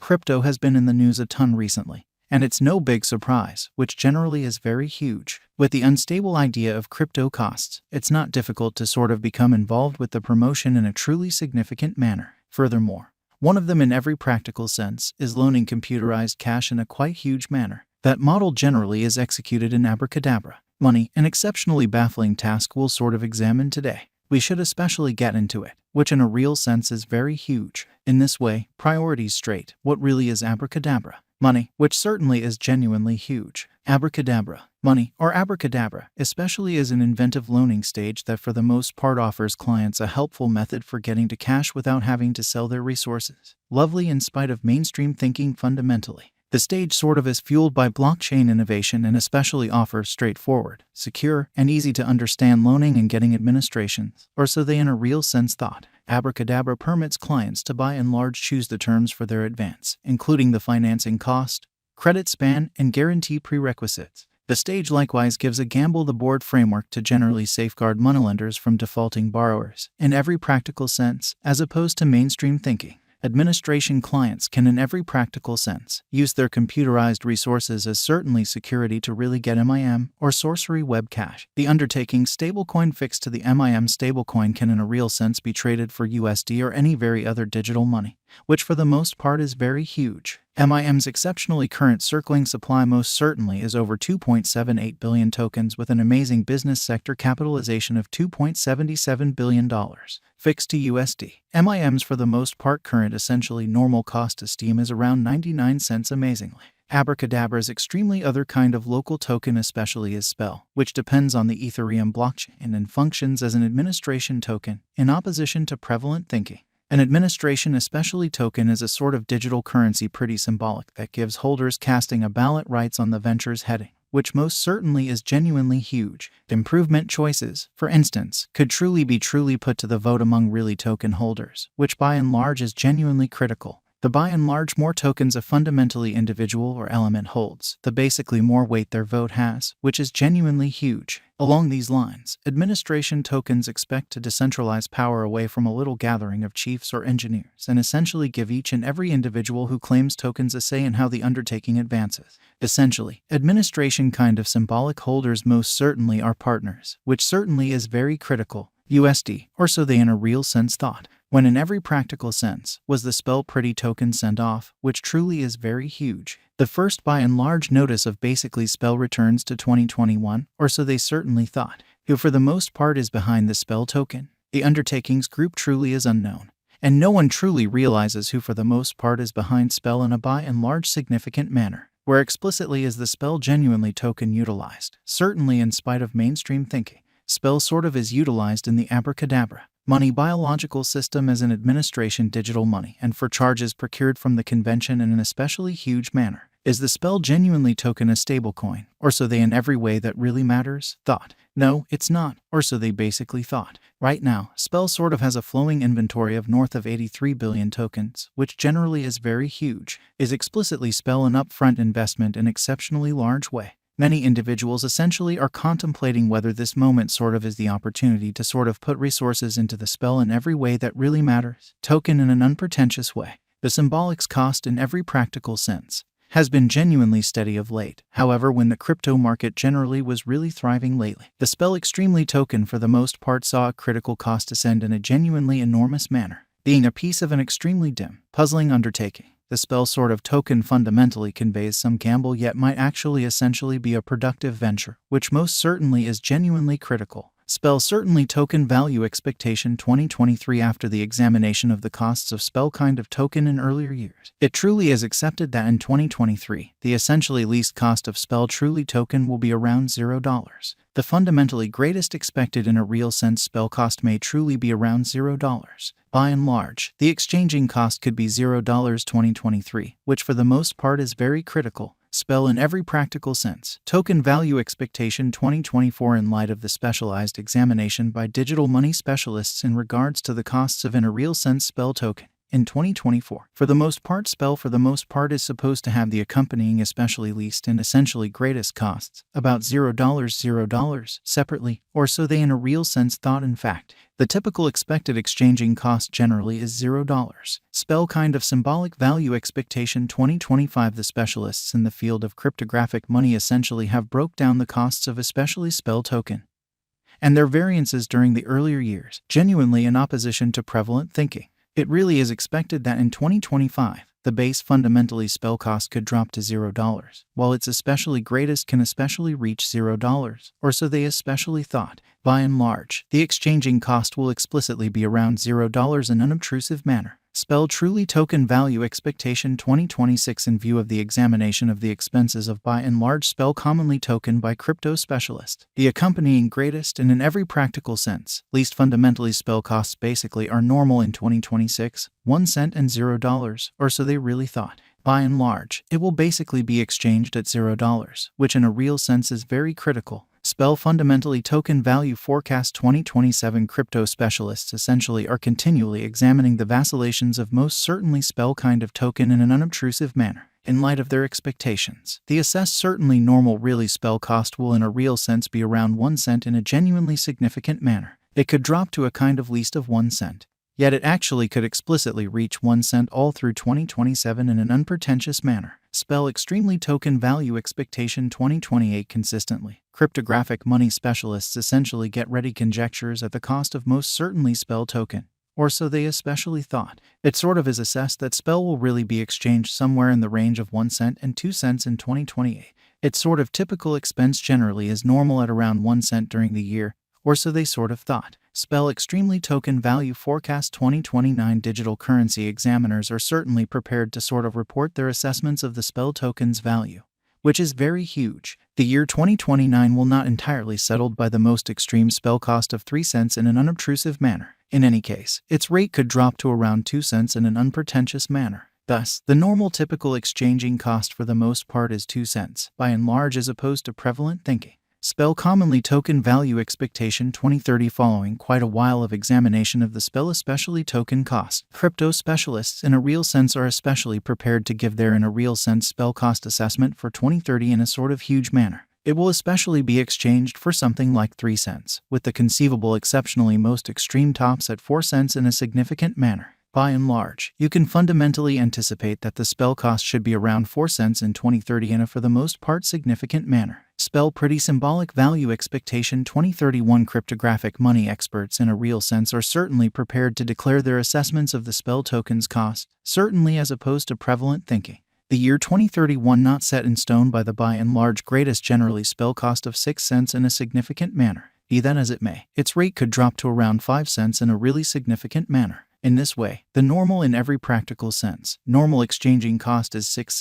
crypto has been in the news a ton recently. And it's no big surprise, which generally is very huge. With the unstable idea of crypto costs, it's not difficult to sort of become involved with the promotion in a truly significant manner. Furthermore, one of them in every practical sense is loaning computerized cash in a quite huge manner. That model generally is executed in abracadabra. Money, an exceptionally baffling task we'll sort of examine today. We should especially get into it, which in a real sense is very huge. In this way, priorities straight. What really is abracadabra? Money, which certainly is genuinely huge. Abracadabra. Money, or abracadabra, especially is an inventive loaning stage that for the most part offers clients a helpful method for getting to cash without having to sell their resources. Lovely in spite of mainstream thinking fundamentally. The stage sort of is fueled by blockchain innovation and especially offers straightforward, secure, and easy to understand loaning and getting administrations, or so they in a real sense thought. Abracadabra permits clients to by and large choose the terms for their advance, including the financing cost, credit span, and guarantee prerequisites. The stage likewise gives a gamble-the-board framework to generally safeguard moneylenders from defaulting borrowers, in every practical sense, as opposed to mainstream thinking. Administration clients can in every practical sense use their computerized resources as certainly security to really get MIM or sorcery web cash. The undertaking stablecoin fixed to the MIM stablecoin can in a real sense be traded for USD or any very other digital money, which for the most part is very huge. MIM's exceptionally current circling supply most certainly is over 2.78 billion tokens with an amazing business sector capitalization of $2.77 billion, fixed to USD. MIM's for the most part current essentially normal cost to steam is around 99 cents amazingly. Abracadabra's extremely other kind of local token especially is Spell, which depends on the Ethereum blockchain and functions as an administration token, in opposition to prevalent thinking. An administration especially token is a sort of digital currency pretty symbolic that gives holders casting a ballot rights on the venture's heading, which most certainly is genuinely huge. Improvement choices, for instance, could truly be put to the vote among really token holders, which by and large is genuinely critical. The by and large more tokens a fundamentally individual or element holds, the basically more weight their vote has, which is genuinely huge. Along these lines, administration tokens expect to decentralize power away from a little gathering of chiefs or engineers and essentially give each and every individual who claims tokens a say in how the undertaking advances. Essentially, administration kind of symbolic holders most certainly are partners, which certainly is very critical. USD, or so they in a real sense thought. When in every practical sense was the Spell Pretty token sent off, which truly is very huge. The first by and large notice of basically Spell returns to 2021, or so they certainly thought. Who for the most part is behind the Spell token? The undertakings group truly is unknown, and no one truly realizes who for the most part is behind Spell in a by and large significant manner. Where explicitly is the Spell genuinely token utilized? Certainly in spite of mainstream thinking, Spell sort of is utilized in the abracadabra money biological system as an administration digital money and for charges procured from the convention in an especially huge manner. Is the Spell genuinely token a stablecoin, or so they in every way that really matters? Thought. No, it's not, or so they basically thought. Right now, Spell sort of has a flowing inventory of north of 83 billion tokens, which generally is very huge. Is explicitly Spell an upfront investment in exceptionally large way. Many individuals essentially are contemplating whether this moment sort of is the opportunity to sort of put resources into the Spell in every way that really matters. Token in an unpretentious way. The symbolics cost in every practical sense has been genuinely steady of late. However, when the crypto market generally was really thriving lately, the Spell Extremely token for the most part saw a critical cost ascend in a genuinely enormous manner, being a piece of an extremely dim, puzzling undertaking. The Spell sort of token fundamentally conveys some gamble yet might actually essentially be a productive venture, which most certainly is genuinely critical. Spell Certainly Token Value Expectation 2023. After the examination of the costs of Spell kind of token in earlier years, it truly is accepted that in 2023, the essentially least cost of Spell Truly token will be around $0. The fundamentally greatest expected in a real sense Spell cost may truly be around $0. By and large, the exchanging cost could be $0 2023, which for the most part is very critical. Spell in every practical sense. Token Value Expectation 2024. In light of the specialized examination by digital money specialists in regards to the costs of in a real sense Spell token, in 2024. For the most part, spell for the most part is supposed to have the accompanying especially least and essentially greatest costs, about $0 separately, or so they in a real sense thought. In fact, the typical expected exchanging cost generally is $0. Spell kind of symbolic value expectation 2025. The specialists in the field of cryptographic money essentially have broke down the costs of especially spell token and their variances during the earlier years, genuinely in opposition to prevalent thinking. It really is expected that in 2025, the base fundamentally spell cost could drop to $0, while its especially greatest can especially reach $0, or so they especially thought. By and large, the exchanging cost will explicitly be around $0 in an unobtrusive manner. Spell truly token value expectation 2026. In view of the examination of the expenses of by and large spell commonly token by crypto specialists, the accompanying greatest and in every practical sense, least fundamentally spell costs basically are normal in 2026, 1 cent and $0, or so they really thought. By and large, it will basically be exchanged at $0, which in a real sense is very critical. Spell fundamentally token value forecast 2027. Crypto specialists essentially are continually examining the vacillations of most certainly spell kind of token in an unobtrusive manner. In light of their expectations, the assessed certainly normal really spell cost will in a real sense be around 1 cent in a genuinely significant manner. It could drop to a kind of least of 1 cent. Yet it actually could explicitly reach 1 cent all through 2027 in an unpretentious manner. Spell extremely token value expectation 2028. Consistently, cryptographic money specialists essentially get ready conjectures at the cost of most certainly spell token, or so they especially thought. It sort of is assessed that spell will really be exchanged somewhere in the range of 1 cent and 2 cents in 2028. Its sort of typical expense generally is normal at around 1 cent during the year, or so they sort of thought. Spell extremely token value forecast 2029. Digital currency examiners are certainly prepared to sort of report their assessments of the spell token's value, which is very huge. The year 2029 will not entirely settled by the most extreme spell cost of 3 cents in an unobtrusive manner. In any case, its rate could drop to around 2 cents in an unpretentious manner. Thus, the normal typical exchanging cost for the most part is 2 cents, by and large, as opposed to prevalent thinking. Spell commonly token value expectation 2030. Following quite a while of examination of the spell especially token cost, crypto specialists in a real sense are especially prepared to give their in a real sense spell cost assessment for 2030 in a sort of huge manner. It will especially be exchanged for something like 3 cents, with the conceivable exceptionally most extreme tops at 4 cents in a significant manner. By and large, you can fundamentally anticipate that the spell cost should be around 4 cents in 2030 in a for the most part significant manner. Spell pretty symbolic value expectation 2031. Cryptographic money experts in a real sense are certainly prepared to declare their assessments of the spell token's cost, certainly as opposed to prevalent thinking. The year 2031 not set in stone by the by and large greatest generally spell cost of 6 cents in a significant manner. Be that as it may, its rate could drop to around 5 cents in a really significant manner. In this way, the normal in every practical sense, normal exchanging cost is 6